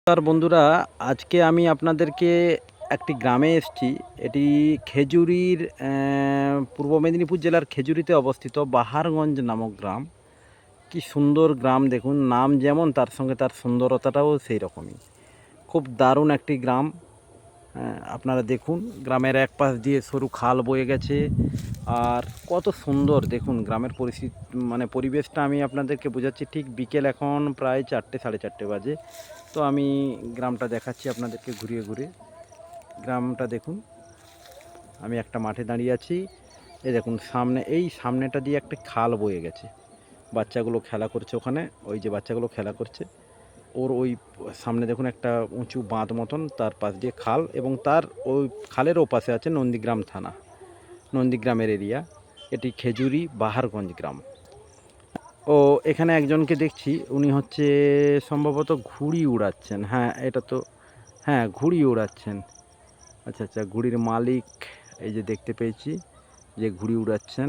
নমস্কার বন্ধুরা, আজকে আমি আপনাদেরকে একটি গ্রামে এসেছি। এটি খেজুরির পূর্ব মেদিনীপুর জেলার খেজুরিতে অবস্থিত বাহারগঞ্জ নামক গ্রাম। কি সুন্দর গ্রাম দেখুন, নাম যেমন তার সঙ্গে তার সুন্দরতাটাও সেই রকমই। খুব দারুণ একটি গ্রাম। আপনারা দেখুন, গ্রামের এক পাশ দিয়ে সরু খাল বয়ে গেছে। আর কত সুন্দর দেখুন গ্রামের পরিস্থিতি, মানে পরিবেশটা আমি আপনাদেরকে বোঝাচ্ছি। ঠিক বিকেল এখন প্রায় 4টে সাড়ে 4টে বাজে। তো আমি গ্রামটা দেখাচ্ছি আপনাদেরকে ঘুরিয়ে ঘুরিয়ে। গ্রামটা দেখুন, আমি একটা মাঠে দাঁড়িয়ে আছি। এই দেখুন সামনে, এই সামনেটা দিয়ে একটা খাল বয়ে গেছে। বাচ্চাগুলো খেলা করছে ওখানে, ওই যে বাচ্চাগুলো খেলা করছে ওর ওই সামনে দেখুন একটা উঁচু বাঁধ মতন, তার পাশ দিয়ে খাল, এবং তার ওই খালের ওপাশে আছে নন্দীগ্রাম থানা, নন্দীগ্রামের এরিয়া। এটি খেজুরি বাহারগঞ্জ গ্রাম। ও এখানে একজনকে দেখছি, উনি হচ্ছে সম্ভবত ঘুড়ি উড়াচ্ছেন। হ্যাঁ, এটা তো, হ্যাঁ ঘুড়ি উড়াচ্ছেন। আচ্ছা আচ্ছা, ঘুড়ির মালিক এই যে দেখতে পেয়েছি যে ঘুড়ি উড়াচ্ছেন।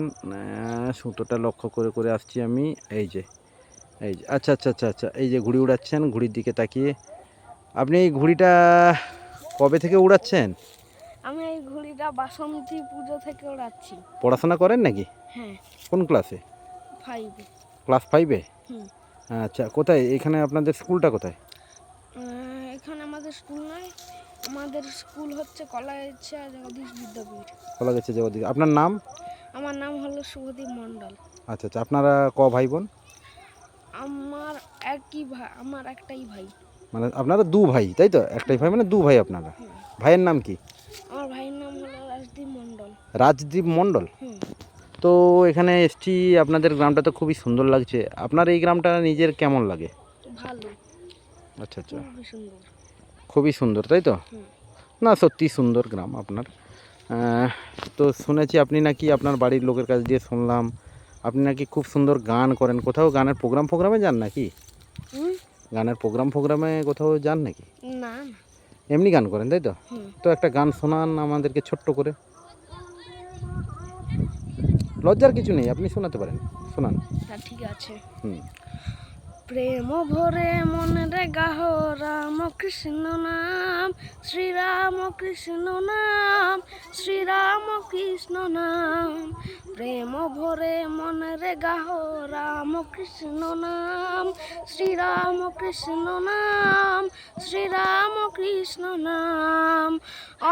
সুতোটা লক্ষ্য করে করে আসছি আমি। এই যে আচ্ছা আচ্ছা আচ্ছা আচ্ছা, এই যে ঘুড়ি উড়াচ্ছেন, ঘুড়ির দিকে তাকিয়ে। আপনি এই ঘুড়িটা কবে থেকে উড়াচ্ছেন? আমি এই ঘুড়িটা বাসন্তী পুজো থেকে উড়াচ্ছি। পড়াশোনা করেন নাকি? হ্যাঁ, কোন ক্লাসে? 5। ক্লাস 5-এ? হুম। আচ্ছা, কোথায় এখানে আপনাদের স্কুলটা কোথায়? এখানে আমাদের স্কুল নয়, আমাদের স্কুল হচ্ছে কলাগাছা জগদীশ বিদ্যাপীঠ। কলাগাছা জগদীশ। আপনার নাম? আমার নাম হলো শুভদীপ মণ্ডল। আচ্ছা আচ্ছা, আপনারা ভাই বোন? আমার আমার একটাই ভাই। মানে আপনারা দু ভাই, তাই তো? একটাই ভাই মানে দু ভাই আপনারা। ভাইয়ের নাম কি? আমার ভাইয়ের নাম হলো রাজদীপ মণ্ডল। রাজদীপ মণ্ডল। তো এখানে এসছি, আপনাদের গ্রামটা তো খুবই সুন্দর লাগছে। আপনার এই গ্রামটা নিজের কেমন লাগে? ভালো। আচ্ছা আচ্ছা, খুবই সুন্দর। খুবই সুন্দর, তাই তো? না, সত্যি সুন্দর গ্রাম আপনার। তো শুনেছি আপনি নাকি, আপনার বাড়ির লোকের কাছ দিয়ে শুনলাম আপনি নাকি খুব সুন্দর গান করেন। কোথাও গানের প্রোগ্রামে যান নাকি? গানের প্রোগ্রামে কোথাও যান নাকি? না, এমনি গান করেন, তাই তো? তো একটা গান শোনান আমাদেরকে ছোট্ট করে। লজ্জার কিছু নেই, আপনি শোনাতে পারেন, শোনান। ঠিক আছে। হুম। প্রেম ভরে মনে গাহ রাম কৃষ্ণ নাম, শ্রীরাম কৃষ্ণ নাম, শ্রীরাম কৃষ্ণ নাম। প্রেম ভরে মনে গাহ রাম কৃষ্ণ নাম, শ্রীরাম কৃষ্ণ নাম, শ্রীরাম কৃষ্ণ নাম।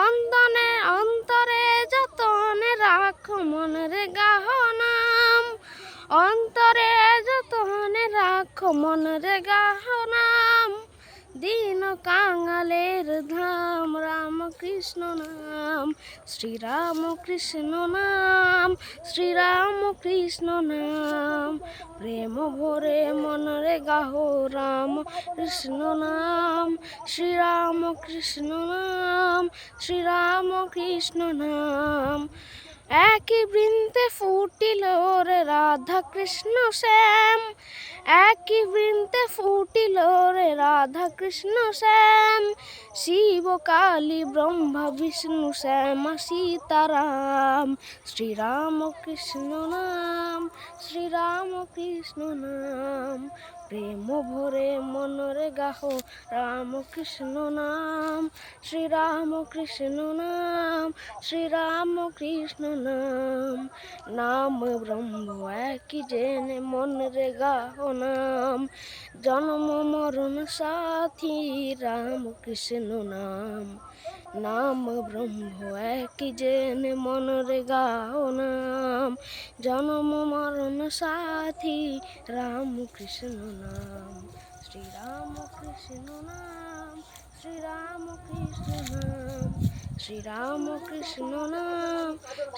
অন্তনে অন্তরে যতনে রাখ মনে গাহ নাম, অন্তরে যতনে রাখ মনে গাহ নাম। দিন কাঙালের ধাম রাম কৃষ্ণ নাম, শ্রীরাম কৃষ্ণ নাম, শ্রীরাম কৃষ্ণ নাম। প্রেম ভরে মনে গাহ রাম কৃষ্ণ নাম, শ্রীরাম কৃষ্ণ নাম, শ্রীরাম কৃষ্ণ নাম। একই বৃন্তে ফুটিল রে রাধা কৃষ্ণ শ্যাম, একই বৃন্তে ফুটিল রে রাধা কৃষ্ণ শ্যাম। শিব কালী ব্রহ্মা বিষ্ণু শ্যাম সীতারাম। শ্রীরাম কৃষ্ণ নাম, শ্রীরাম কৃষ্ণ নাম। প্রেম ভরে মনে গাহ রাম কৃষ্ণ নাম, শ্রীরাম কৃষ্ণ নাম, শ্রীরাম কৃষ্ণ নাম। নাম ব্রহ্ম একই জেনে মনে গাহ নাম, জন্ম মরণ সাথী রাম কৃষ্ণ নাম। নাম ব্রহ্ম একই জেনে মনে গাহ নাম, জন্ম মরণ সাথী রাম কৃষ্ণ নাম। শ্রীরাম কৃষ্ণ নাম, শ্রীরাম কৃষ্ণ নাম, শ্রীরাম কৃষ্ণ নাম,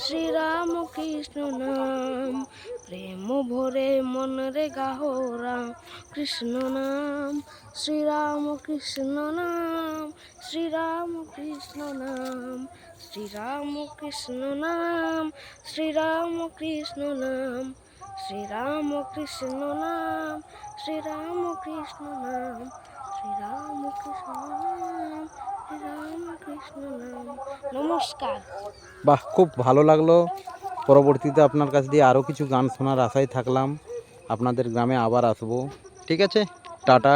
শ্রীরাম কৃষ্ণ নাম। প্রেম ভরে মনে গাহ রাম কৃষ্ণ নাম, শ্রীরাম কৃষ্ণ নাম, শ্রীরাম কৃষ্ণ নাম, শ্রীরাম কৃষ্ণ নাম, শ্রীরাম কৃষ্ণ নাম, শ্রীরাম কৃষ্ণ নাম, শ্রীরাম কৃষ্ণ নাম, শ্রীরাম কৃষ্ণ নাম, শ্রীরাম কৃষ্ণ নাম। নমস্কার। বাহ, খুব ভালো লাগলো। পরবর্তীতে আপনার কাছ দিয়ে আরও কিছু গান শোনার আশায় থাকলাম। আপনাদের গ্রামে আবার আসবো। ঠিক আছে, টাটা।